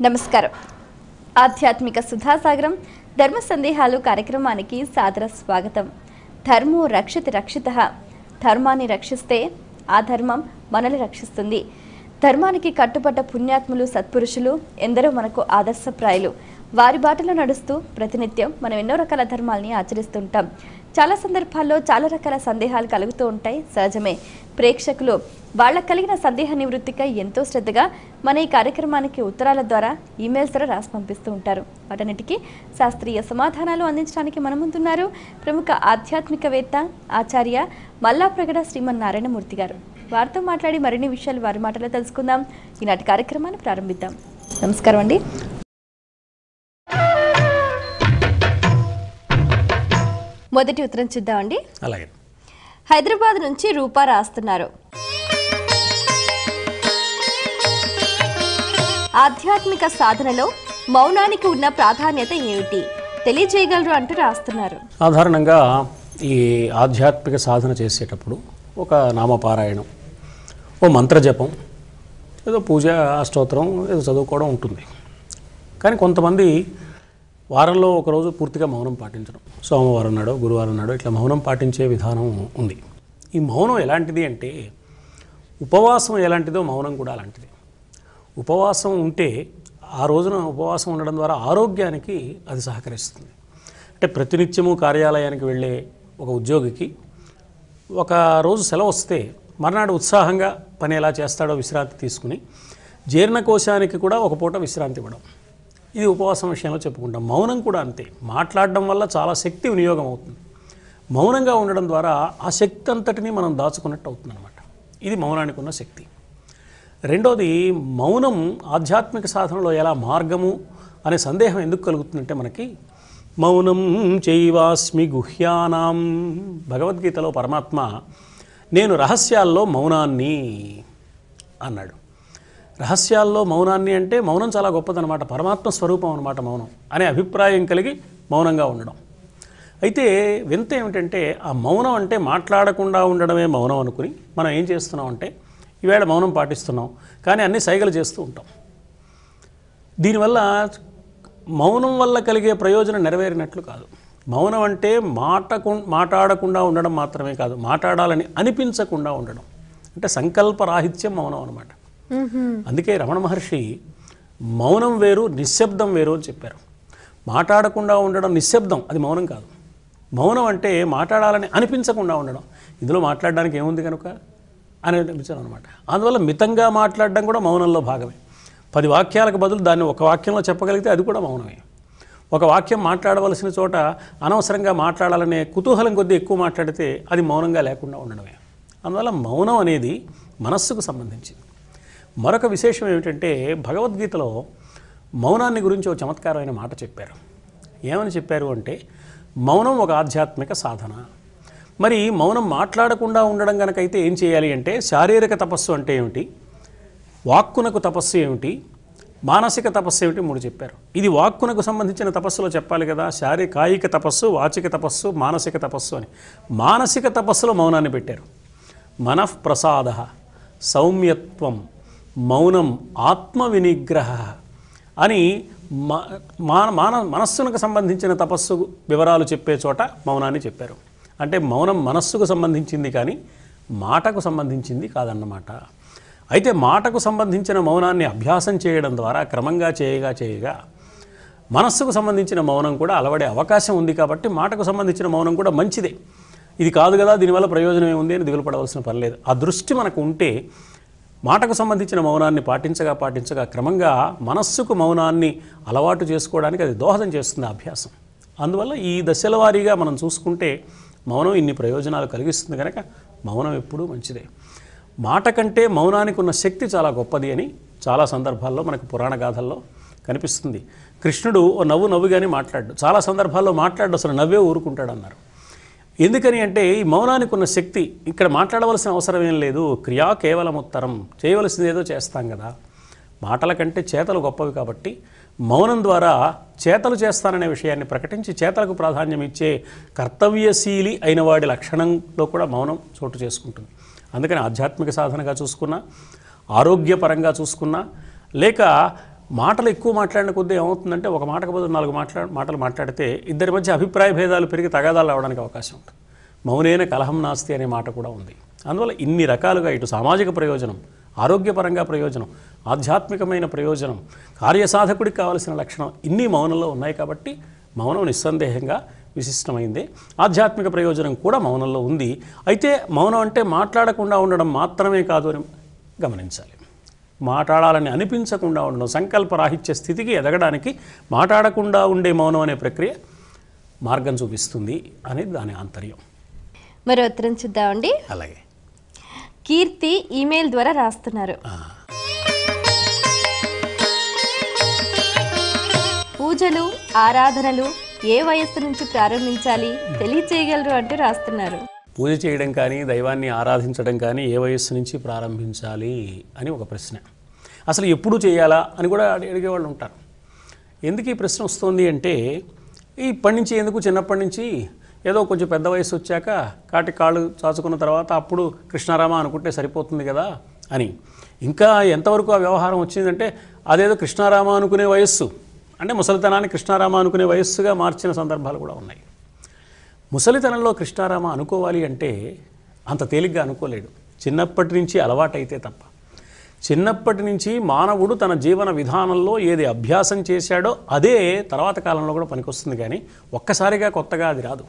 నమస్కారం. ఆధ్యాత్మిక సుధాసాగరం ధర్మ సందేహాలు కార్యక్రమానికి సాదర స్వాగతం. ధర్మో రక్షతి రక్షితః. ధర్మాన్ని రక్షిస్తే ఆ ధర్మం మనల్ని రక్షిస్తుంది. ధర్మానికి కట్టుబడ్డ పుణ్యాత్ములు, సత్పురుషులు ఎందరో మనకు ఆదర్శప్రాయులు. వారి బాటలో నడుస్తూ ప్రతినిత్యం మనం ఎన్నో రకాల ధర్మాల్ని ఆచరిస్తుంటాం. చాలా సందర్భాల్లో చాలా రకాల సందేహాలు కలుగుతూ ఉంటాయి, సహజమే. ప్రేక్షకులు వాళ్ళకు కలిగిన సందేహ నివృత్తికై ఎంతో శ్రద్ధగా మన ఈ కార్యక్రమానికి ఉత్తరాల ద్వారా, ఈమెయిల్స్ ద్వారా రాసి పంపిస్తూ ఉంటారు. వాటన్నిటికీ శాస్త్రీయ సమాధానాలు అందించడానికి మన ముందున్నారు ప్రముఖ ఆధ్యాత్మికవేత్త, ఆచార్య మల్లాప్రగడ శ్రీమన్నారాయణమూర్తి గారు. వారితో మాట్లాడి మరిన్ని విషయాలు వారి మాటలో తెలుసుకుందాం. ఈనాటి కార్యక్రమాన్ని ప్రారంభిద్దాం. నమస్కారం అండి. మొదటి ఉత్తరం చూద్దామండి. అలాగే. హైదరాబాద్ నుంచి రూపా రాస్తున్నారు. ఆధ్యాత్మిక సాధనలో మౌనానికి ఉన్న ప్రాధాన్యత ఏమిటి తెలియజేయగలరు అంటూ రాస్తున్నారు. సాధారణంగా ఈ ఆధ్యాత్మిక సాధన చేసేటప్పుడు ఒక నామపారాయణం, ఓ మంత్రజపం, ఏదో పూజ, స్తోత్రం ఏదో చదువుకోవడం ఉంటుంది. కానీ కొంతమంది వారంలో ఒకరోజు పూర్తిగా మౌనం పాటించడం, సోమవారం నాడో గురువారం నాడో ఇట్లా మౌనం పాటించే విధానం ఉంది. ఈ మౌనం ఎలాంటిది అంటే, ఉపవాసం ఎలాంటిదో మౌనం కూడా అలాంటిది. ఉపవాసం ఉంటే ఆ రోజున ఉపవాసం ఉండడం ద్వారా ఆరోగ్యానికి అది సహకరిస్తుంది. అంటే ప్రతినిత్యము కార్యాలయానికి వెళ్ళే ఒక ఉద్యోగికి ఒక రోజు సెలవు వస్తే మర్నాడు ఉత్సాహంగా పని ఎలా చేస్తాడో విశ్రాంతి తీసుకుని జీర్ణకోశానికి కూడా ఒక పూట విశ్రాంతి ఇవ్వడం, ఇది ఉపవాసం విషయంలో చెప్పుకుంటాం. మౌనం కూడా అంతే. మాట్లాడడం వల్ల చాలా శక్తి వినియోగం అవుతుంది. మౌనంగా ఉండడం ద్వారా ఆ శక్తి అంతటినీ మనం దాచుకున్నట్టు అవుతుందన్నమాట. ఇది మౌనానికి ఉన్న శక్తి. రెండోది, మౌనం ఆధ్యాత్మిక సాధనలో ఎలా మార్గము అనే సందేహం ఎందుకు కలుగుతుందంటే, మనకి మౌనం చైవాస్మి గుహ్యానాం, భగవద్గీతలో పరమాత్మ నేను రహస్యాల్లో మౌనాన్ని అన్నాడు. రహస్యాల్లో మౌనాన్ని అంటే మౌనం చాలా గొప్పదనమాట, పరమాత్మ స్వరూపం అనమాట మౌనం అనే అభిప్రాయం కలిగి మౌనంగా ఉండడం. అయితే వింత ఏమిటంటే, ఆ మౌనం అంటే మాట్లాడకుండా ఉండడమే మౌనం అనుకుని మనం ఏం చేస్తున్నాం అంటే, ఈవేళ మౌనం పాటిస్తున్నాం కానీ అన్ని సైగలు చేస్తూ ఉంటాం. దీనివల్ల మౌనం వల్ల కలిగే ప్రయోజనం నెరవేరినట్లు కాదు. మౌనం అంటే మాట్లాడకుండా ఉండడం మాత్రమే కాదు, మాట్లాడాలని అనిపించకుండా ఉండడం, అంటే సంకల్పరాహిత్యం మౌనం అనమాట. అందుకే రమణ మహర్షి మౌనం వేరు, నిశ్శబ్దం వేరు అని చెప్పారు. మాట్లాడకుండా ఉండడం నిశ్శబ్దం, అది మౌనం కాదు. మౌనం అంటే మాట్లాడాలని అనిపించకుండా ఉండడం. ఇందులో మాట్లాడడానికి ఏముంది కనుక అని అనిపించాను అనమాట. అందువల్ల మితంగా మాట్లాడడం కూడా మౌనంలో భాగమే. 10 వాక్యాలకు బదులు దాన్ని ఒక వాక్యంలో చెప్పగలిగితే అది కూడా మౌనమే. ఒక వాక్యం మాట్లాడవలసిన చోట అనవసరంగా మాట్లాడాలనే కుతూహలం కొద్దీ ఎక్కువ మాట్లాడితే అది మౌనంగా లేకుండా ఉండడమే. అందువల్ల మౌనం అనేది మనస్సుకు సంబంధించింది. మరొక విశేషం ఏమిటంటే, భగవద్గీతలో మౌనాన్ని గురించి ఒక చమత్కారమైన మాట చెప్పారు. ఏమని చెప్పారు అంటే, మౌనం ఒక ఆధ్యాత్మిక సాధన. మరి మౌనం మాట్లాడకుండా ఉండడం కనుకైతే ఏం చేయాలి అంటే, శారీరక తపస్సు అంటే ఏమిటి, వాక్కునకు తపస్సు ఏమిటి, మానసిక తపస్సు ఏమిటి, 3 చెప్పారు. ఇది వాక్కునకు సంబంధించిన తపస్సులో చెప్పాలి కదా. కాయిక తపస్సు, వాచిక తపస్సు, మానసిక తపస్సు అని. మానసిక తపస్సులో మౌనాన్ని పెట్టారు. మనఃప్రసాద, సౌమ్యత్వం, మౌనం, ఆత్మ వినిగ్రహ అని మనస్సునకు సంబంధించిన తపస్సు వివరాలు చెప్పే చోట మౌనాన్ని చెప్పారు. అంటే మౌనం మనస్సుకు సంబంధించింది కానీ మాటకు సంబంధించింది కాదన్నమాట. అయితే మాటకు సంబంధించిన మౌనాన్ని అభ్యాసం చేయడం ద్వారా క్రమంగా చేయగా మనస్సుకు సంబంధించిన మౌనం కూడా అలవడే అవకాశం ఉంది. కాబట్టి మాటకు సంబంధించిన మౌనం కూడా మంచిదే. ఇది కాదు కదా, దీనివల్ల ప్రయోజనం ఏముంది అని దిగులు పడవలసిన పని లేదు. ఆ దృష్టి మనకు ఉంటే మాటకు సంబంధించిన మౌనాన్ని పాటించగా క్రమంగా మనస్సుకు మౌనాన్ని అలవాటు చేసుకోవడానికి అది దోహదం చేస్తుంది అభ్యాసం. అందువల్ల ఈ దశల వారీగా మనం చూసుకుంటే మౌనం ఇన్ని ప్రయోజనాలు కలిగిస్తుంది కనుక మౌనం ఎప్పుడూ మంచిదే. మాట కంటే మౌనానికి ఉన్న శక్తి చాలా గొప్పది అని చాలా సందర్భాల్లో మనకు పురాణ గాథల్లో కనిపిస్తుంది. కృష్ణుడు ఓ నవ్వుగానే మాట్లాడు, చాలా సందర్భాల్లో మాట్లాడు, అసలు నవ్వే ఊరుకుంటాడు అన్నారు. ఎందుకని అంటే, ఈ మౌనానికి ఉన్న శక్తి. ఇక్కడ మాట్లాడవలసిన అవసరం ఏం లేదు, క్రియా కేవలం ఉత్తరం, చేయవలసింది ఏదో చేస్తాం కదా. మాటల కంటే చేతలు గొప్పవి కాబట్టి మౌనం ద్వారా చేతలు చేస్తాననే విషయాన్ని ప్రకటించి చేతలకు ప్రాధాన్యం ఇచ్చే కర్తవ్యశీలి అయిన వాడి లక్షణంలో కూడా మౌనం చోటు చేసుకుంటుంది. అందుకని ఆధ్యాత్మిక సాధనగా చూసుకున్నా, ఆరోగ్యపరంగా చూసుకున్నా, లేక మాటలు ఎక్కువ మాట్లాడిన కొద్దీ ఏమవుతుందంటే ఒక మాటకు బదులు 4 మాటలు మాట్లాడితే ఇద్దరి మధ్య అభిప్రాయ భేదాలు పెరిగి తగాదాలు రావడానికి అవకాశం ఉంటుంది. మౌనేన కలహం నాస్తి అనే మాట కూడా ఉంది. అందువల్ల ఇన్ని రకాలుగా ఇటు సామాజిక ప్రయోజనం, ఆరోగ్యపరంగా ప్రయోజనం, ఆధ్యాత్మికమైన ప్రయోజనం, కార్యసాధకుడికి కావలసిన లక్షణం ఇన్ని మౌనంలో ఉన్నాయి. కాబట్టి మౌనం నిస్సందేహంగా విశిష్టమైందే. ఆధ్యాత్మిక ప్రయోజనం కూడా మౌనంలో ఉంది. అయితే మౌనం అంటే మాట్లాడకుండా ఉండడం మాత్రమే కాదు అని గమనించాలి. మాట్లాడాలని అనిపించకుండా ఉండడం, సంకల్పరాహిత్య స్థితికి ఎదగడానికి మాట్లాడకుండా ఉండే మౌనం అనే ప్రక్రియ మార్గం చూపిస్తుంది అనేది దాని ఆంతర్యం. మరో ఉత్తరం చూద్దామండి. అలాగే కీర్తి ఈమెయిల్ ద్వారా రాస్తున్నారు. పూజలు, ఆరాధనలు ఏ వయస్సు నుంచి ప్రారంభించాలి తెలియచేయగలరు అంటూ రాస్తున్నారు. పూజ చేయడం కానీ, దైవాన్ని ఆరాధించడం కానీ ఏ వయస్సు నుంచి ప్రారంభించాలి అని ఒక ప్రశ్న. అసలు ఎప్పుడు చేయాలా అని కూడా అడిగేవాళ్ళు ఉంటారు. ఎందుకు ఈ ప్రశ్న వస్తుంది అంటే, ఇప్పటి నుంచి ఎందుకు, చిన్నప్పటి నుంచి ఏదో కొంచెం పెద్ద వయసు వచ్చాక కాళ్ళు చాచుకున్న తర్వాత అప్పుడు కృష్ణారామ అనుకుంటే సరిపోతుంది కదా అని. ఇంకా ఎంతవరకు ఆ వ్యవహారం వచ్చిందంటే అదేదో కృష్ణారామ అనుకునే వయస్సు అంటే ముసలితనాన్ని కృష్ణారామ అనుకునే వయస్సుగా మార్చిన సందర్భాలు కూడా ఉన్నాయి. ముసలితనంలో కృష్ణారామ అనుకోవాలి అంటే అంత తేలిగ్గా అనుకోలేడు, చిన్నప్పటి నుంచి అలవాటైతే తప్ప. చిన్నప్పటి నుంచి మానవుడు తన జీవన విధానంలో ఏది అభ్యాసం చేశాడో అదే తర్వాత కాలంలో కూడా పనికొస్తుంది, కానీ ఒక్కసారిగా కొత్తగా అది రాదు.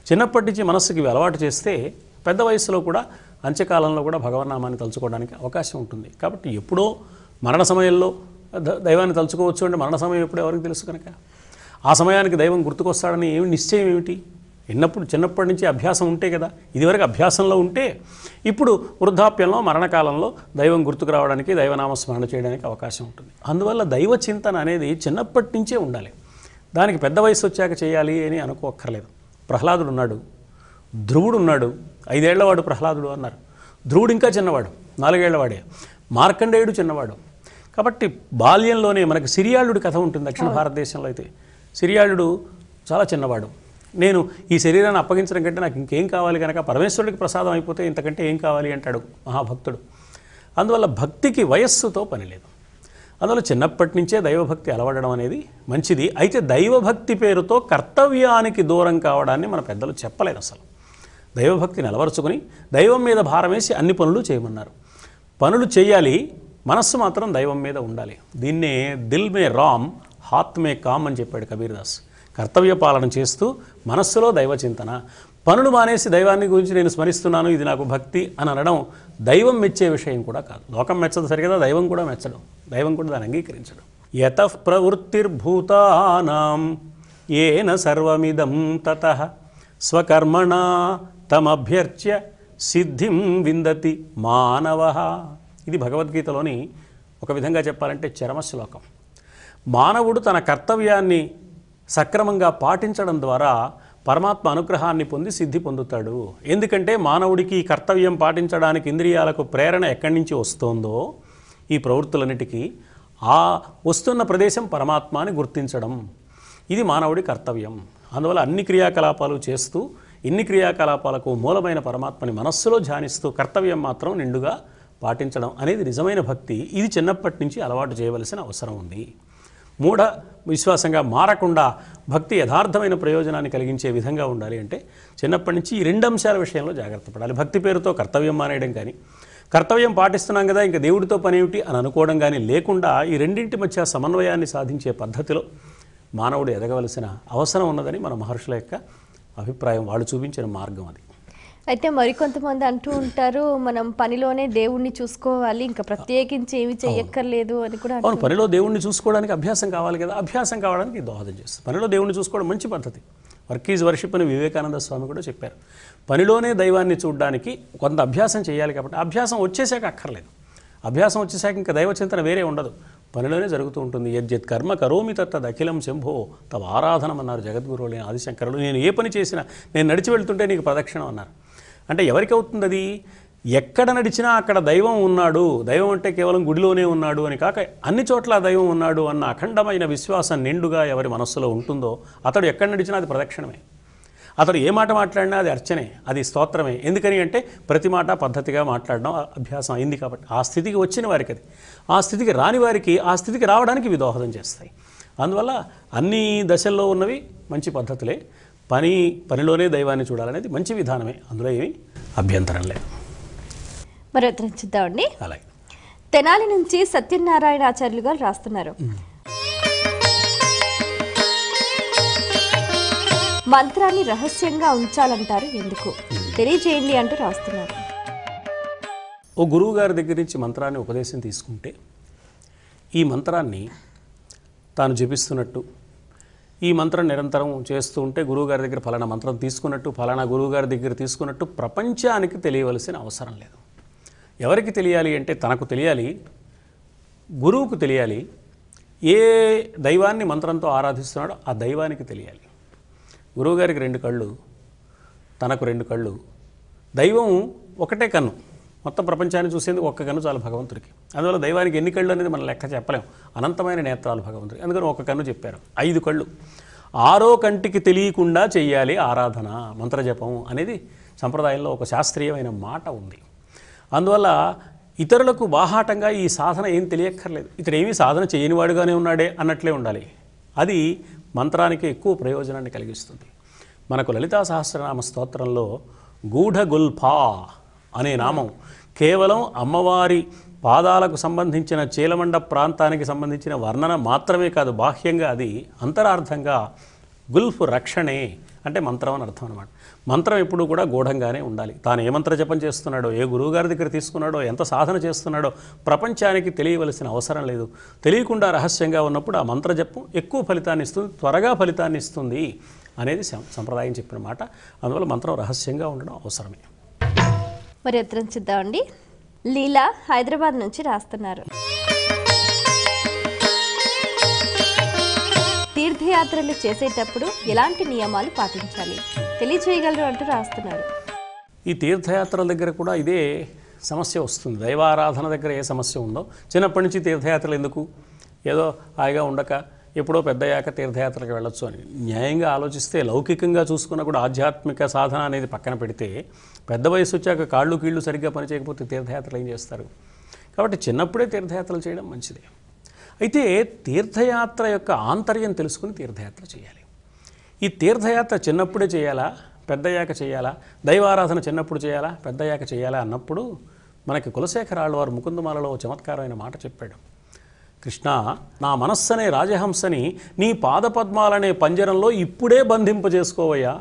చిన్నప్పటి నుంచి మనస్సుకి అలవాటు చేస్తే పెద్ద వయసులో కూడా, అంత్యకాలంలో కూడా భగవన్నామాన్ని తలుచుకోవడానికి అవకాశం ఉంటుంది. కాబట్టి ఎప్పుడో మరణ సమయంలో దైవాన్ని తలుచుకోవచ్చు అంటే మరణ సమయం ఎప్పుడో ఎవరికి తెలుసు కనుక ఆ సమయానికి దైవం గుర్తుకొస్తాడని ఏమి నిశ్చయం ఏమిటి? చిన్నప్పటి నుంచి అభ్యాసం ఉంటే కదా. ఇదివరకు అభ్యాసంలో ఉంటే ఇప్పుడు వృద్ధాప్యంలో, మరణకాలంలో దైవం గుర్తుకు రావడానికి, దైవనామస్మరణ చేయడానికి అవకాశం ఉంటుంది. అందువల్ల దైవ చింతన అనేది చిన్నప్పటి నుంచే ఉండాలి. దానికి పెద్ద వయసు వచ్చాక చేయాలి అని అనుకోక్కర్లేదు. ప్రహ్లాదుడు ఉన్నాడు, ధ్రువుడు ఉన్నాడు. 5 ఏళ్లవాడు ప్రహ్లాదుడు అన్నారు. ధ్రువుడు ఇంకా చిన్నవాడు, 4 ఏళ్లవాడే. మార్కండేయుడు చిన్నవాడు. కాబట్టి బాల్యంలోనే మనకు సిరియాళుడి కథ ఉంటుంది దక్షిణ భారతదేశంలో. అయితే సిరియాళుడు చాలా చిన్నవాడు. నేను ఈ శరీరాన్ని అప్పగించడం కంటే నాకు ఇంకేం కావాలి కనుక పరమేశ్వరుడికి ప్రసాదం అయిపోతే ఇంతకంటే ఏం కావాలి అంటాడు మహాభక్తుడు. అందువల్ల భక్తికి వయస్సుతో పని లేదు. అందువల్ల చిన్నప్పటి నుంచే దైవభక్తి అలవడడం అనేది మంచిది. అయితే దైవభక్తి పేరుతో కర్తవ్యానికి దూరం కావడాన్ని మన పెద్దలు చెప్పలేదు. అసలు దైవభక్తిని అలవరుచుకొని దైవం మీద భారం వేసి అన్ని పనులు చేయమన్నారు. పనులు చేయాలి, మనస్సు మాత్రం దైవం మీద ఉండాలి. దీన్నే దిల్ మే రామ్ హాత్ మే కామ్ అని చెప్పాడు కబీర్దాస్. కర్తవ్య పాలన చేస్తూ మనస్సులో దైవ చింతన. పనులు మానేసి దైవాన్ని గురించి నేను స్మరిస్తున్నాను, ఇది నాకు భక్తి అని అనడం దైవం మెచ్చే విషయం కూడా కాదు. లోకం మెచ్చదు సరిగదా, దైవం కూడా మెచ్చడం, దైవం కూడా దాన్ని అంగీకరించడం. యతః ప్రవృత్తిర్భూతానాం ఏన సర్వమిదం తతః స్వకర్మణా తమభ్యర్చ్య సిద్ధిం విందతి మానవః. ఇది భగవద్గీతలోని ఒక విధంగా చెప్పాలంటే చరమ శ్లోకం. మానవుడు తన కర్తవ్యాన్ని సక్రమంగా పాటించడం ద్వారా పరమాత్మ అనుగ్రహాన్ని పొంది సిద్ధి పొందుతాడు. ఎందుకంటే మానవుడికి ఈ కర్తవ్యం పాటించడానికి ఇంద్రియాలకు ప్రేరణ ఎక్కడి నుంచి వస్తుందో ఈ ప్రవృత్తులన్నిటికీ ఆ వస్తున్న ప్రదేశం పరమాత్మ అని గుర్తించడం, ఇది మానవుడి కర్తవ్యం. అందువల్ల అన్ని క్రియాకలాపాలు చేస్తూ ఇన్ని క్రియాకలాపాలకు మూలమైన పరమాత్మని మనస్సులో ధ్యానిస్తూ కర్తవ్యం మాత్రం నిండుగా పాటించడం అనేది నిజమైన భక్తి. ఇది చిన్నప్పటి నుంచి అలవాటు చేయవలసిన అవసరం ఉంది. మూఢ విశ్వాసంగా మారకుండా భక్తి యథార్థమైన ప్రయోజనాన్ని కలిగించే విధంగా ఉండాలి అంటే చిన్నప్పటి నుంచి ఈ 2 అంశాల విషయంలో జాగ్రత్త పడాలి. భక్తి పేరుతో కర్తవ్యం మానేయడం కానీ, కర్తవ్యం పాటిస్తున్నాం కదా ఇంకా దేవుడితో పని ఏమిటి అని అనుకోవడం కానీ లేకుండా ఈ రెండింటి మధ్య సమన్వయాన్ని సాధించే పద్ధతిలో మానవుడు ఎదగవలసిన అవసరం ఉన్నదని మన మహర్షుల యొక్క అభిప్రాయం. వాళ్ళు చూపించిన మార్గం అది. అయితే మరికొంతమంది అంటూ ఉంటారు, మనం పనిలోనే దేవుణ్ణి చూసుకోవాలి, ఇంకా ప్రత్యేకించి ఏమి చెయ్యక్కర్లేదు అని కూడా. అవును, పనిలో దేవుణ్ణి చూసుకోవడానికి అభ్యాసం కావాలి కదా, అభ్యాసం కావడానికి దోహదం చేస్తుంది. పనిలో దేవుణ్ణి చూసుకోవడం మంచి పద్ధతి. వర్క్ ఈజ్ వర్షిప్ అని వివేకానంద స్వామి కూడా చెప్పారు. పనిలోనే దైవాన్ని చూడడానికి కొంత అభ్యాసం చేయాలి. కాబట్టి అభ్యాసం వచ్చేసాక అక్కర్లేదు. అభ్యాసం వచ్చేసాక ఇంకా దైవ చింతన వేరే ఉండదు, పనిలోనే జరుగుతూ ఉంటుంది. యజ్జత్ కర్మ కరోమి తత్తద్ అఖిలం శంభో తవ ఆరాధనం అన్నారు జగద్గురువులైన ఆదిశంకరులు. నేను ఏ పని చేసినా, నేను నడిచి వెళ్తుంటే నీకు ప్రదక్షిణం అన్నారు. అంటే ఎవరికి అవుతుంది అది? ఎక్కడ నడిచినా అక్కడ దైవం ఉన్నాడు, దైవం అంటే కేవలం గుడిలోనే ఉన్నాడు అని కాక అన్ని చోట్ల దైవం ఉన్నాడు అన్న అఖండమైన విశ్వాసం నిండుగా ఎవరి మనస్సులో ఉంటుందో అతడు ఎక్కడ నడిచినా అది ప్రదక్షిణమే. అతడు ఏ మాట మాట్లాడినా అది అర్చనే, అది స్తోత్రమే. ఎందుకని అంటే ప్రతి మాట పద్ధతిగా మాట్లాడడం అభ్యాసం అయింది కాబట్టి. ఆ స్థితికి వచ్చిన వారికి అది, ఆ స్థితికి రాని వారికి ఆ స్థితికి రావడానికి ఇవి దోహదం చేస్తాయి. అందువల్ల అన్ని దశల్లో ఉన్నవి మంచి పద్ధతులే. పనిలోనే దైవాన్ని చూడాలనేది మంచి విధానమే, అందులో ఏమీ అభ్యంతరం లేదు. మరి ఉత్తరం చూద్దామండి. అలాగే తెనాలి నుంచి సత్యనారాయణాచార్యులు గారు రాస్తున్నారు. మంత్రాన్ని రహస్యంగా ఉంచాలంటారు, ఎందుకు తెలియజేయండి అంటూ రాస్తున్నారు. ఓ గురువు గారి దగ్గర నుంచి మంత్రాన్ని ఉపదేశం తీసుకుంటే ఈ మంత్రాన్ని తాను జపిస్తున్నట్టు, ఈ మంత్రం నిరంతరం చేస్తూ ఉంటే గురువుగారి దగ్గర ఫలానా మంత్రం తీసుకున్నట్టు, ఫలానా గురువుగారి దగ్గర తీసుకున్నట్టు ప్రపంచానికి తెలియవలసిన అవసరం లేదు. ఎవరికి తెలియాలి అంటే తనకు తెలియాలి, గురువుకు తెలియాలి. ఏ దైవాన్ని మంత్రంతో ఆరాధిస్తున్నాడో ఆ దైవానికి తెలియాలి. గురువుగారికి 2 కళ్ళు, తనకు 2 కళ్ళు. దైవం ఒకటే కన్ను, మొత్తం ప్రపంచాన్ని చూసేందుకు ఒక్క కన్ను చాలు భగవంతుడికి. అందువల్ల దైవానికి ఎన్ని కళ్ళు అనేది మనం లెక్క చెప్పలేం, అనంతమైన నేత్రాలు భగవంతుడికి. అందుకని ఒక కన్ను చెప్పారు. 5 కళ్ళు. 6వ కంటికి తెలియకుండా చెయ్యాలి ఆరాధన, మంత్రజపం అనేది సంప్రదాయంలో ఒక శాస్త్రీయమైన మాట ఉంది. అందువల్ల ఇతరులకు బాహాటంగా ఈ సాధన ఏం తెలియక్కర్లేదు. ఇతడేమీ సాధన చేయనివాడుగానే ఉన్నాడే అన్నట్లే ఉండాలి. అది మంత్రానికి ఎక్కువ ప్రయోజనాన్ని కలిగిస్తుంది. మనకు లలితా సహస్రనామ స్తోత్రంలో గూఢగుల్ఫా అనే నామం కేవలం అమ్మవారి పాదాలకు సంబంధించిన చీలమండ ప్రాంతానికి సంబంధించిన వర్ణన మాత్రమే కాదు, బాహ్యంగా అది అంతరార్థంగా గుల్ఫ్ రక్షణే అంటే మంత్రం అని అర్థం అనమాట. మంత్రం ఎప్పుడూ కూడా గూఢంగానే ఉండాలి. తాను ఏ మంత్ర జపం చేస్తున్నాడో, ఏ గురువుగారి దగ్గర తీసుకున్నాడో, ఎంత సాధన చేస్తున్నాడో ప్రపంచానికి తెలియవలసిన అవసరం లేదు. తెలియకుండా రహస్యంగా ఉన్నప్పుడు ఆ మంత్ర జపం ఎక్కువ ఫలితాన్ని ఇస్తుంది, త్వరగా ఫలితాన్ని ఇస్తుంది అనేది సంప్రదాయం చెప్పిన మాట. అందువల్ల మంత్రం రహస్యంగా ఉండడం అవసరమే. మరి ఉత్తరం చూద్దామండి. లీలా హైదరాబాద్ నుంచి రాస్తున్నారు. తీర్థయాత్రలు చేసేటప్పుడు ఎలాంటి నియమాలు పాటించాలి తెలియజేయగలరు అంటూ రాస్తున్నారు. ఈ తీర్థయాత్రల దగ్గర కూడా ఇదే సమస్య వస్తుంది. దైవారాధన దగ్గర ఏ సమస్య ఉందో, చిన్నప్పటి నుంచి తీర్థయాత్రలు ఎందుకు, ఏదో హాయిగా ఉండక ఎప్పుడో పెద్దయ్యాక తీర్థయాత్రలకు వెళ్ళొచ్చు అని న్యాయంగా ఆలోచిస్తే, లౌకికంగా చూసుకున్నా కూడా ఆధ్యాత్మిక సాధన అనేది పక్కన పెడితే పెద్ద వయసు వచ్చాక కాళ్ళు కీళ్ళు సరిగ్గా పనిచేయకపోతే తీర్థయాత్రలు ఏం చేస్తారు? కాబట్టి చిన్నప్పుడే తీర్థయాత్రలు చేయడం మంచిదే. అయితే తీర్థయాత్ర యొక్క ఆంతర్యం తెలుసుకుని తీర్థయాత్ర చేయాలి. ఈ తీర్థయాత్ర చిన్నప్పుడే చేయాలా, పెద్దయ్యాక చేయాలా, దైవారాధన చిన్నప్పుడు చేయాలా, పెద్దయ్యాక చేయాలా అన్నప్పుడు మనకి కులశేఖర ఆళ్వారు ముకుందమాలలో చమత్కారమైన మాట చెప్పాడు. కృష్ణ, నా మనస్సనే రాజహంసని నీ పాదపద్మాలనే పంజరంలో ఇప్పుడే బంధింపజేసుకోవయ్యా.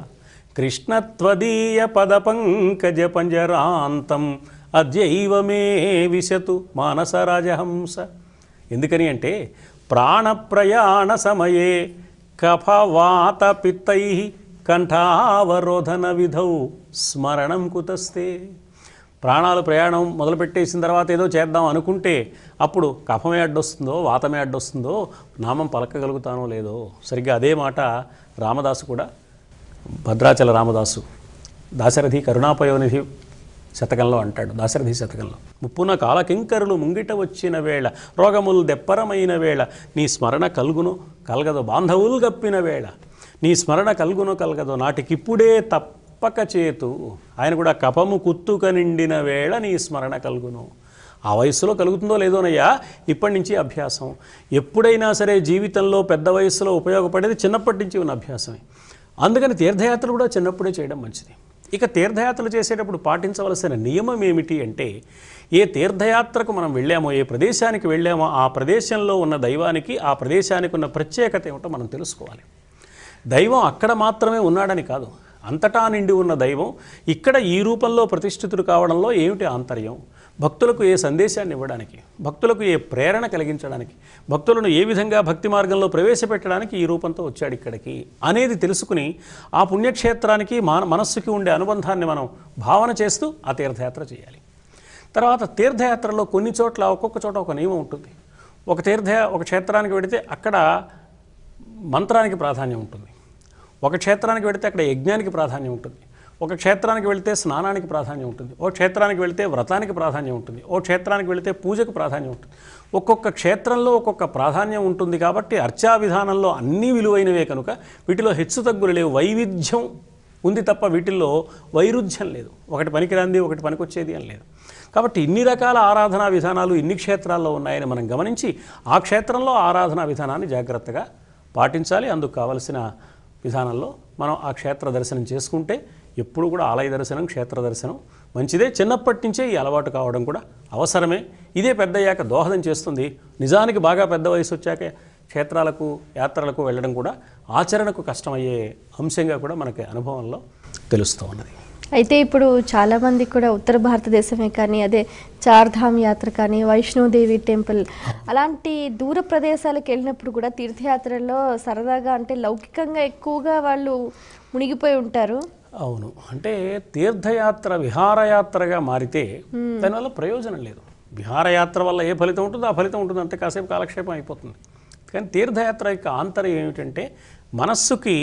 కృష్ణత్వదీయ పద పంకజ పంజరాంతం అద్యైవమే విశతు మానస రాజహంస. ఎందుకని అంటే ప్రాణప్రయాణ సమయే కఫవాత పిత్తై కంఠావరోధన విధౌ స్మరణం కుతస్తే. ప్రాణాలు ప్రయాణం మొదలుపెట్టేసిన తర్వాత ఏదో చేద్దాం అనుకుంటే అప్పుడు కఫమే అడ్డొస్తుందో వాతమే అడ్డొస్తుందో నామం పలకగలుగుతానో లేదో. సరిగ్గా అదే మాట రామదాసు కూడా, భద్రాచల రామదాసు దాశరథి కరుణాపయోనిధి శతకంలో అంటాడు. దాశరథి శతకంలో, ముప్పున కాలకింకరులు ముంగిట వచ్చిన వేళ, రోగములు దెప్పరమైన వేళ, నీ స్మరణ కల్గును కలగదు బాంధవులు గప్పిన వేళ, నీ స్మరణ కల్గును కలగదు నాటికిప్పుడే తప్పక చేతు. ఆయన కూడా కపము కుత్తుక నిండిన వేళ నీ స్మరణ కల్గును. ఆ వయస్సులో కలుగుతుందో లేదోనయ్యా, ఇప్పటి నుంచి అభ్యాసం. ఎప్పుడైనా సరే జీవితంలో పెద్ద వయస్సులో ఉపయోగపడేది చిన్నప్పటి నుంచి ఉన్న అభ్యాసమే. అందుకని తీర్థయాత్రలు కూడా చిన్నప్పుడే చేయడం మంచిది. ఇక తీర్థయాత్రలు చేసేటప్పుడు పాటించవలసిన నియమం ఏమిటి అంటే, ఏ తీర్థయాత్రకు మనం వెళ్ళామో, ఏ ప్రదేశానికి వెళ్ళామో ఆ ప్రదేశంలో ఉన్న దైవానికి, ఆ ప్రదేశానికి ఉన్న ప్రత్యేకత ఏమిటో మనం తెలుసుకోవాలి. దైవం అక్కడ మాత్రమే ఉన్నాడని కాదు, అంతటా నిండి ఉన్న దైవం ఇక్కడ ఈ రూపంలో ప్రతిష్ఠితుడు కావడంలో ఏమిటి ఆంతర్యం, భక్తులకు ఏ సందేశాన్ని ఇవ్వడానికి, భక్తులకు ఏ ప్రేరణ కలిగించడానికి, భక్తులను ఏ విధంగా భక్తి మార్గంలో ప్రవేశపెట్టడానికి ఈ రూపంతో వచ్చాడు ఇక్కడికి అనేది తెలుసుకుని ఆ పుణ్యక్షేత్రానికి మనస్సుకి ఉండే అనుబంధాన్ని మనం భావన చేస్తూ ఆ తీర్థయాత్ర చేయాలి. తర్వాత తీర్థయాత్రలో కొన్ని చోట్ల ఒక్కొక్క చోట ఒక నియమం ఉంటుంది. ఒక క్షేత్రానికి వెడితే అక్కడ మంత్రానికి ప్రాధాన్యం ఉంటుంది, ఒక క్షేత్రానికి వెళితే అక్కడ యజ్ఞానికి ప్రాధాన్యం ఉంటుంది, ఒక క్షేత్రానికి వెళితే స్నానానికి ప్రాధాన్యం ఉంటుంది, ఓ క్షేత్రానికి వెళితే వ్రతానికి ప్రాధాన్యం ఉంటుంది, ఓ క్షేత్రానికి వెళితే పూజకు ప్రాధాన్యం ఉంటుంది. ఒక్కొక్క క్షేత్రంలో ఒక్కొక్క ప్రాధాన్యం ఉంటుంది. కాబట్టి అర్చా విధానంలో అన్నీ విలువైనవే కనుక వీటిలో హెచ్చుతగ్గులు లేవు. వైవిధ్యం ఉంది తప్ప వీటిల్లో వైరుధ్యం లేదు, ఒకటి పనికిరాంది ఒకటి పనికొచ్చేది అని లేదు. కాబట్టి ఇన్ని రకాల ఆరాధనా విధానాలు ఇన్ని క్షేత్రాల్లో ఉన్నాయని మనం గమనించి ఆ క్షేత్రంలో ఆరాధనా విధానాన్ని జాగ్రత్తగా పాటించాలి. అందుకు కావలసిన విధానంలో మనం ఆ క్షేత్ర దర్శనం చేసుకుంటే ఎప్పుడు కూడా ఆలయ దర్శనం, క్షేత్ర దర్శనం మంచిదే. చిన్నప్పటి నుంచే ఈ అలవాటు కావడం కూడా అవసరమే. ఇదే పెద్దయ్యాక దోహదం చేస్తుంది. నిజానికి బాగా పెద్ద వయసు వచ్చాక క్షేత్రాలకు, యాత్రలకు వెళ్ళడం కూడా ఆచరణకు కష్టమయ్యే అంశంగా కూడా మనకి అనుభవంలో తెలుస్తూ ఉన్నది. అయితే ఇప్పుడు చాలామంది కూడా ఉత్తర భారతదేశమే కానీ, అదే చార్ధామ్ యాత్ర కానీ, వైష్ణోదేవి టెంపుల్ అలాంటి దూర ప్రదేశాలకు వెళ్ళినప్పుడు కూడా తీర్థయాత్రల్లో సరదాగా అంటే లౌకికంగా ఎక్కువగా వాళ్ళు మునిగిపోయి ఉంటారు. అవును, అంటే తీర్థయాత్ర విహారయాత్రగా మారితే దానివల్ల ప్రయోజనం లేదు. విహారయాత్ర వల్ల ఏ ఫలితం ఉంటుందో ఆ ఫలితం ఉంటుంది, అంతే, కాసేపు కాలక్షేపం అయిపోతుంది. కానీ తీర్థయాత్ర యొక్క ఆంతర్యం ఏమిటంటే మనస్సుకి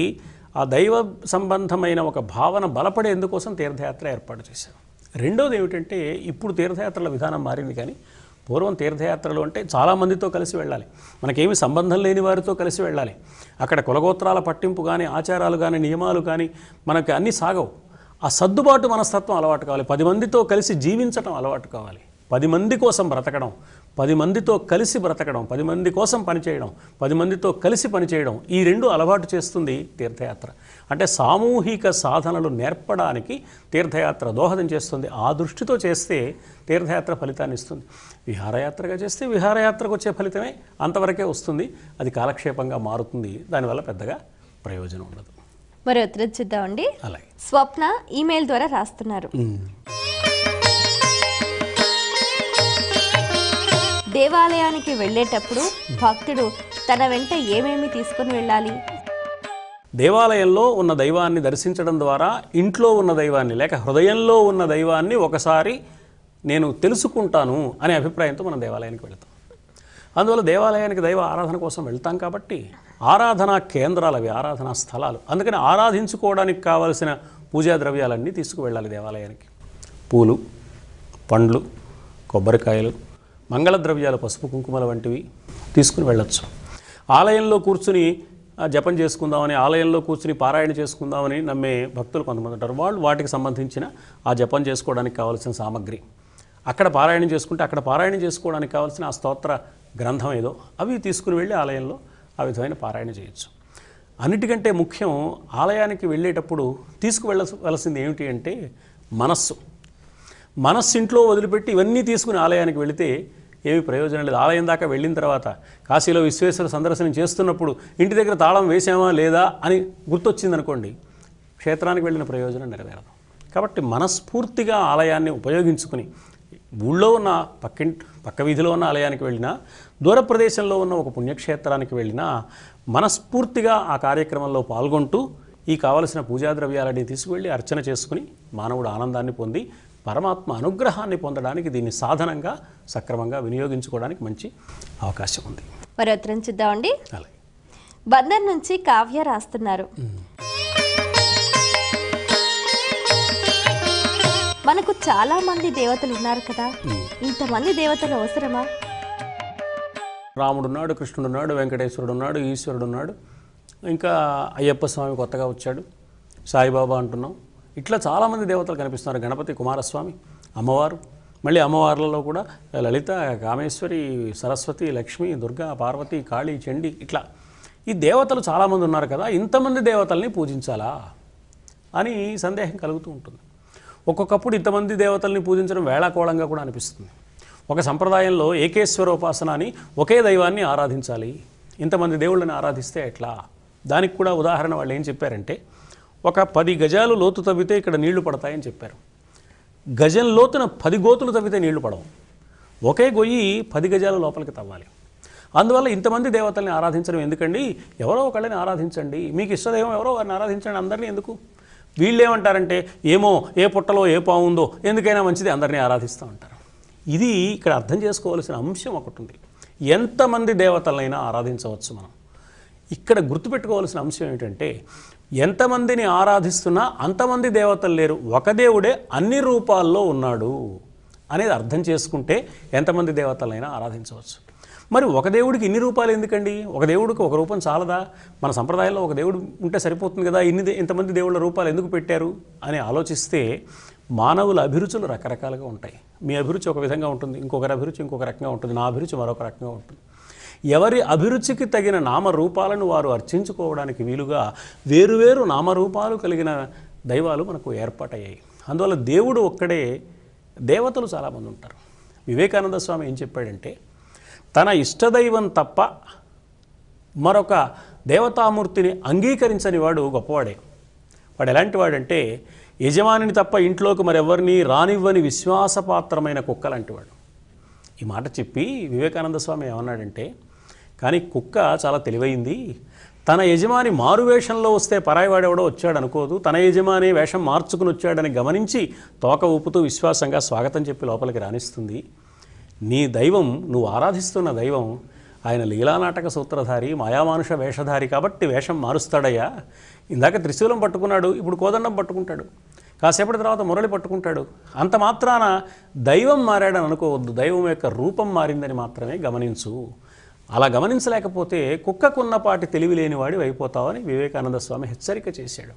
ఆ దైవ సంబంధమైన ఒక భావన బలపడేందుకోసం తీర్థయాత్ర ఏర్పాటు చేశారు. రెండోది ఏమిటంటే ఇప్పుడు తీర్థయాత్రల విధానం మారింది. కానీ పూర్వం తీర్థయాత్రలు అంటే చాలామందితో కలిసి వెళ్ళాలి, మనకేమి సంబంధం లేని వారితో కలిసి వెళ్ళాలి. అక్కడ కులగోత్రాల పట్టింపు కానీ, ఆచారాలు కానీ, నియమాలు కానీ మనకి అన్నీ సాగవు. ఆ సర్దుబాటు మనస్తత్వం అలవాటు కావాలి. 10 మందితో కలిసి జీవించటం అలవాటు కావాలి. 10 మంది కోసం బ్రతకడం, 10 మందితో కలిసి బ్రతకడం, 10 మంది కోసం పనిచేయడం, 10 మందితో కలిసి పనిచేయడం, ఈ రెండు అలవాటు చేస్తుంది తీర్థయాత్ర. అంటే సామూహిక సాధనలు నేర్పడానికి తీర్థయాత్ర దోహదం చేస్తుంది. ఆ దృష్టితో చేస్తే తీర్థయాత్ర ఫలితాన్ని ఇస్తుంది. విహారయాత్రగా చేస్తే విహారయాత్రకు వచ్చే ఫలితమే అంతవరకే వస్తుంది. అది కాలక్షేపంగా మారుతుంది. దానివల్ల పెద్దగా ప్రయోజనం ఉండదు. మరి ఉత్తరం చూద్దామండి. అలాగే స్వప్న ఈమెయిల్ ద్వారా రాస్తున్నారు. దేవాలయానికి వెళ్ళేటప్పుడు భక్తుడు తన వెంట ఏమేమి తీసుకుని వెళ్ళాలి? దేవాలయంలో ఉన్న దైవాన్ని దర్శించడం ద్వారా ఇంట్లో ఉన్న దైవాన్ని లేక హృదయంలో ఉన్న దైవాన్ని ఒకసారి నేను తెలుసుకుంటాను అనే అభిప్రాయంతో మనం దేవాలయానికి వెళ్తాం. అందువల్ల దేవాలయానికి దైవ ఆరాధన కోసం వెళ్తాం కాబట్టి ఆరాధనా కేంద్రాలు అవి, ఆరాధనా స్థలాలు. అందుకని ఆరాధించుకోవడానికి కావలసిన పూజా ద్రవ్యాలన్నీ తీసుకువెళ్ళాలి దేవాలయానికి. పూలు, పండ్లు, కొబ్బరికాయలు, మంగళ ద్రవ్యాలు, పసుపు కుంకుమల వంటివి తీసుకుని వెళ్ళొచ్చు. ఆలయంలో కూర్చుని జపం చేసుకుందామని, ఆలయంలో కూర్చుని పారాయణ చేసుకుందామని నమ్మే భక్తులు కొంతమంది ఉంటారు. వాళ్ళు వాటికి సంబంధించిన ఆ జపం చేసుకోవడానికి కావాల్సిన సామగ్రి, అక్కడ పారాయణం చేసుకుంటే అక్కడ పారాయణ చేసుకోవడానికి కావాల్సిన ఆ స్తోత్ర గ్రంథం ఏదో అవి తీసుకుని వెళ్ళి ఆలయంలో ఆ విధమైన పారాయణ చేయొచ్చు. అన్నిటికంటే ముఖ్యం ఆలయానికి వెళ్ళేటప్పుడు తీసుకువెళ్ళవలసింది ఏమిటి అంటే మనస్సు. మనస్సు ఇంట్లో వదిలిపెట్టి ఇవన్నీ తీసుకుని ఆలయానికి వెళితే ఏమి ప్రయోజనం లేదు. ఆలయం దాకా వెళ్ళిన తర్వాత కాశీలో విశ్వేశ్వర సందర్శనం చేస్తున్నప్పుడు ఇంటి దగ్గర తాళం వేసామా లేదా అని గుర్తొచ్చిందనుకోండి, క్షేత్రానికి వెళ్ళిన ప్రయోజనం నెరవేరదు. కాబట్టి మనస్ఫూర్తిగా ఆలయాన్ని ఉపయోగించుకుని ఊళ్ళో ఉన్న పక్క వీధిలో ఉన్న ఆలయానికి వెళ్ళినా, దూర ప్రదేశంలో ఉన్న ఒక పుణ్యక్షేత్రానికి వెళ్ళినా మనస్ఫూర్తిగా ఆ కార్యక్రమంలో పాల్గొంటూ ఈ కావలసిన పూజా ద్రవ్యాలని తీసుకువెళ్ళి అర్చన చేసుకుని మానవుడు ఆనందాన్ని పొంది పరమాత్మ అనుగ్రహాన్ని పొందడానికి దీన్ని సాధనంగా సక్రమంగా వినియోగించుకోవడానికి మంచి అవకాశం ఉంది. మరి ఉత్తరం చూద్దామండి. అలాగే బందర్ నుంచి కావ్య రాస్తున్నారు. మనకు చాలా మంది దేవతలు ఉన్నారు కదా, ఇంతమంది దేవతలు అవసరమా? రాముడున్నాడు, కృష్ణుడున్నాడు, వెంకటేశ్వరుడు ఉన్నాడు, ఈశ్వరుడు ఉన్నాడు, ఇంకా అయ్యప్ప స్వామి కొత్తగా వచ్చాడు, సాయిబాబా అంటున్నాం. ఇట్లా చాలామంది దేవతలు కనిపిస్తున్నారు. గణపతి, కుమారస్వామి, అమ్మవారు, మళ్ళీ అమ్మవార్లలో కూడా లలిత, కామేశ్వరి, సరస్వతి, లక్ష్మి, దుర్గా, పార్వతి, కాళీ, చండి, ఇట్లా ఈ దేవతలు చాలామంది ఉన్నారు కదా, ఇంతమంది దేవతల్ని పూజించాలా అని సందేహం కలుగుతూ ఉంటుంది. ఒక్కొక్కప్పుడు ఇంతమంది దేవతల్ని పూజించడం వేళాకోళంగా కూడా అనిపిస్తుంది. ఒక సంప్రదాయంలో ఏకేశ్వరోపాసన అని ఒకే దైవాన్ని ఆరాధించాలి, ఇంతమంది దేవుళ్ళని ఆరాధిస్తే ఎట్లా? దానికి కూడా ఉదాహరణ వాళ్ళు ఏం చెప్పారంటే, ఒక 10 గజాలు లోతు తవ్వితే ఇక్కడ నీళ్లు పడతాయని చెప్పారు. గజం లోతున 10 గోతులు తవ్వితే నీళ్లు పడవు. ఒకే గొయ్యి 10 గజాల లోపలికి తవ్వాలి. అందువల్ల ఇంతమంది దేవతల్ని ఆరాధించడం ఎందుకండి? ఎవరో ఒకళ్ళని ఆరాధించండి, మీకు ఇష్టదైవం ఎవరో వారిని ఆరాధించండి. అందరినీ ఎందుకు? వీళ్ళు ఏమంటారంటే, ఏమో ఏ పుట్టలో ఏ పాము ఉందో, ఎందుకైనా మంచిది అందరినీ ఆరాధిస్తూ ఉంటారు. ఇది ఇక్కడ అర్థం చేసుకోవాల్సిన అంశం ఒకటి ఉంది. ఎంతమంది దేవతలైనా ఆరాధించవచ్చు మనం. ఇక్కడ గుర్తుపెట్టుకోవాల్సిన అంశం ఏమిటంటే, ఎంతమందిని ఆరాధిస్తున్నా అంతమంది దేవతలు లేరు, ఒక దేవుడే అన్ని రూపాల్లో ఉన్నాడు అనేది అర్థం చేసుకుంటే ఎంతమంది దేవతలైనా ఆరాధించవచ్చు. మరి ఒక దేవుడికి ఇన్ని రూపాలు ఎందుకండి? ఒక దేవుడికి ఒక రూపం చాలదా? మన సంప్రదాయంలో ఒక దేవుడు ఉంటే సరిపోతుంది కదా, ఇంతమంది దేవుళ్ళ రూపాలు ఎందుకు పెట్టారు అని ఆలోచిస్తే మానవుల అభిరుచులు రకరకాలుగా ఉంటాయి. మీ అభిరుచి ఒక విధంగా ఉంటుంది, ఇంకొకరి అభిరుచి ఇంకొక రకంగా ఉంటుంది, నా అభిరుచి మరొక రకంగా ఉంటుంది. ఎవరి అభిరుచికి తగిన నామరూపాలను వారు అర్చించుకోవడానికి వీలుగా వేరువేరు నామరూపాలు కలిగిన దైవాలు మనకు ఏర్పాటయ్యాయి. అందువల్ల దేవుడు ఒక్కడే, దేవతలు చాలామంది ఉంటారు. వివేకానంద స్వామి ఏం చెప్పాడంటే, తన ఇష్టదైవం తప్ప మరొక దేవతామూర్తిని అంగీకరించని వాడు గొప్పవాడే. వాడు ఎలాంటి వాడంటే, యజమానిని తప్ప ఇంట్లోకి మరెవరిని రానివ్వని విశ్వాసపాత్రమైన కుక్క లాంటివాడు. ఈ మాట చెప్పి వివేకానంద స్వామి ఏమన్నాడంటే, కానీ కుక్క చాలా తెలివైంది, తన యజమాని మారువేషంలో వస్తే పరాయివాడెవడో వచ్చాడు అనుకోదు, తన యజమాని వేషం మార్చుకుని వచ్చాడని గమనించి తోక ఊపుతూ విశ్వాసంగా స్వాగతం చెప్పి లోపలికి రాణిస్తుంది. నీ దైవం, నువ్వు ఆరాధిస్తున్న దైవం, ఆయన లీలానాటక సూత్రధారి, మాయామానుష వేషధారి కాబట్టి వేషం మారుస్తాడయ్యా. ఇందాక త్రిశూలం పట్టుకున్నాడు, ఇప్పుడు కోదండం పట్టుకుంటాడు, కాసేపటి తర్వాత మురళి పట్టుకుంటాడు. అంత మాత్రాన దైవం మారాడని అనుకోవద్దు, దైవం యొక్క రూపం మారిందని మాత్రమే గమనించు. అలా గమనించలేకపోతే కుక్కకున్నపాటి తెలివి లేనివాడి అయిపోతావని వివేకానంద స్వామి హెచ్చరిక చేశాడు.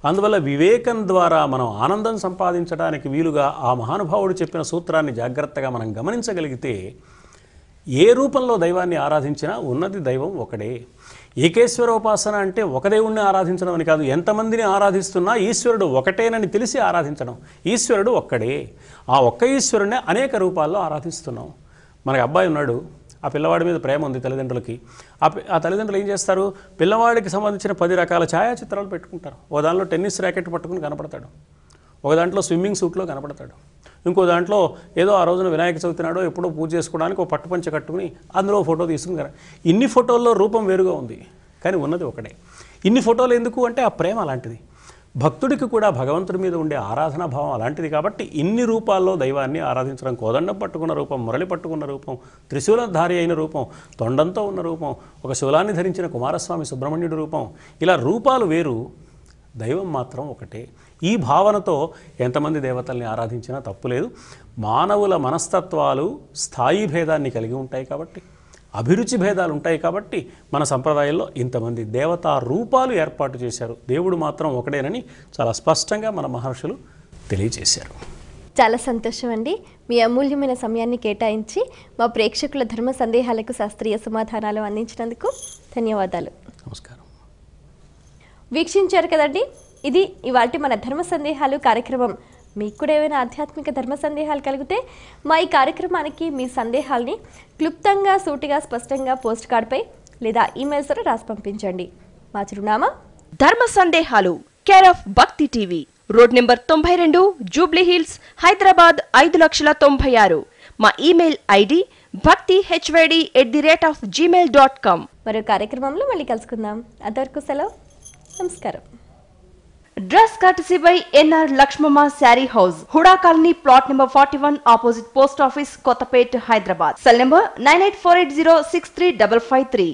అందువల్ల వివేకం ద్వారా మనం ఆనందం సంపాదించడానికి వీలుగా ఆ మహానుభావుడు చెప్పిన సూత్రాన్ని జాగ్రత్తగా మనం గమనించగలిగితే ఏ రూపంలో దైవాన్ని ఆరాధించినా ఉన్నది దైవం ఒకడే. ఏకేశ్వరోపాసన అంటే ఒక దేవుణ్ణి ఆరాధించడం అని కాదు, ఎంతమందిని ఆరాధిస్తున్నా ఈశ్వరుడు ఒకటేనని తెలిసి ఆరాధించడం. ఈశ్వరుడు ఒక్కడే, ఆ ఒక్క ఈశ్వరుడినే అనేక రూపాల్లో ఆరాధిస్తున్నాం. మనకి అబ్బాయి ఉన్నాడు, ఆ పిల్లవాడి మీద ప్రేమ ఉంది తల్లిదండ్రులకి. ఆ తల్లిదండ్రులు ఏం చేస్తారు, పిల్లవాడికి సంబంధించిన 10 రకాల ఛాయాచిత్రాలు పెట్టుకుంటారు. ఒక దాంట్లో టెన్నిస్ ర్యాకెట్ పట్టుకుని కనపడతాడు, ఒక దాంట్లో స్విమ్మింగ్ సూట్లో కనపడతాడు, ఇంకో దాంట్లో ఏదో ఆ రోజున వినాయక చవితి నాడో ఎప్పుడో పూజ చేసుకోవడానికి ఒక పట్టుపంచ కట్టుకుని అందులో ఫోటో తీసుకుని. ఇన్ని ఫోటోల్లో రూపం వేరుగా ఉంది, కానీ ఉన్నది ఒకటే. ఇన్ని ఫోటోలు ఎందుకు అంటే ఆ ప్రేమ అలాంటిది. భక్తుడికి కూడా భగవంతుడి మీద ఉండే ఆరాధనా భావం అలాంటిది. కాబట్టి ఇన్ని రూపాల్లో దైవాన్ని ఆరాధించడం, కోదండం పట్టుకున్న రూపం, మురళి పట్టుకున్న రూపం, త్రిశూలధారి అయిన రూపం, తొండంతో ఉన్న రూపం, ఒక శూలాన్ని ధరించిన కుమారస్వామి సుబ్రహ్మణ్యుడి రూపం, ఇలా రూపాలు వేరు, దైవం మాత్రం ఒకటే. ఈ భావనతో ఎంతమంది దేవతల్ని ఆరాధించినా తప్పులేదు. మానవుల మనస్తత్వాలు స్థాయి భేదాన్ని కలిగి ఉంటాయి కాబట్టి, అభిరుచి భేదాలు ఉంటాయి కాబట్టి మన సంప్రదాయంలో ఇంతమంది దేవతా రూపాలు ఏర్పాటు చేశారు. దేవుడు మాత్రం ఒకడేనని చాలా స్పష్టంగా మన మహర్షులు తెలియజేశారు. చాలా సంతోషం అండి, మీ అమూల్యమైన సమయాన్ని కేటాయించి మా ప్రేక్షకుల ధర్మ సందేహాలకు శాస్త్రీయ సమాధానాలు అందించినందుకు ధన్యవాదాలు. నమస్కారం. వీక్షించారు కదండి, ఇది ఇవాల్టి మన ధర్మ సందేహాలు కార్యక్రమం. మీకు కూడా ఏమైనా ఆధ్యాత్మిక ధర్మ సందేహాలు కలిగితే మా ఈ కార్యక్రమానికి మీ సందేహాల్ని క్లుప్తంగా, సూటిగా, స్పష్టంగా పోస్ట్ కార్డ్పై లేదా ఈమెయిల్స్ ద్వారా రాసి పంపించండి. మా చిరునామా ధర్మ సందేహాలు, కేర్ ఆఫ్ భక్తి TV, road number 92, Jubilee hills, Hyderabad 5,96,000. మా ఈమెయిల్ ఐడి bhakti@gmail.com. మరో కార్యక్రమంలో మళ్ళీ కలుసుకుందాం. అంతవరకు సెలవు, నమస్కారం. Dress courtesy by NR Lakshmamma sari house, HUDA colony, plot number 41, opposite post office, Kothapet, Hyderabad. Cell number 9848063553.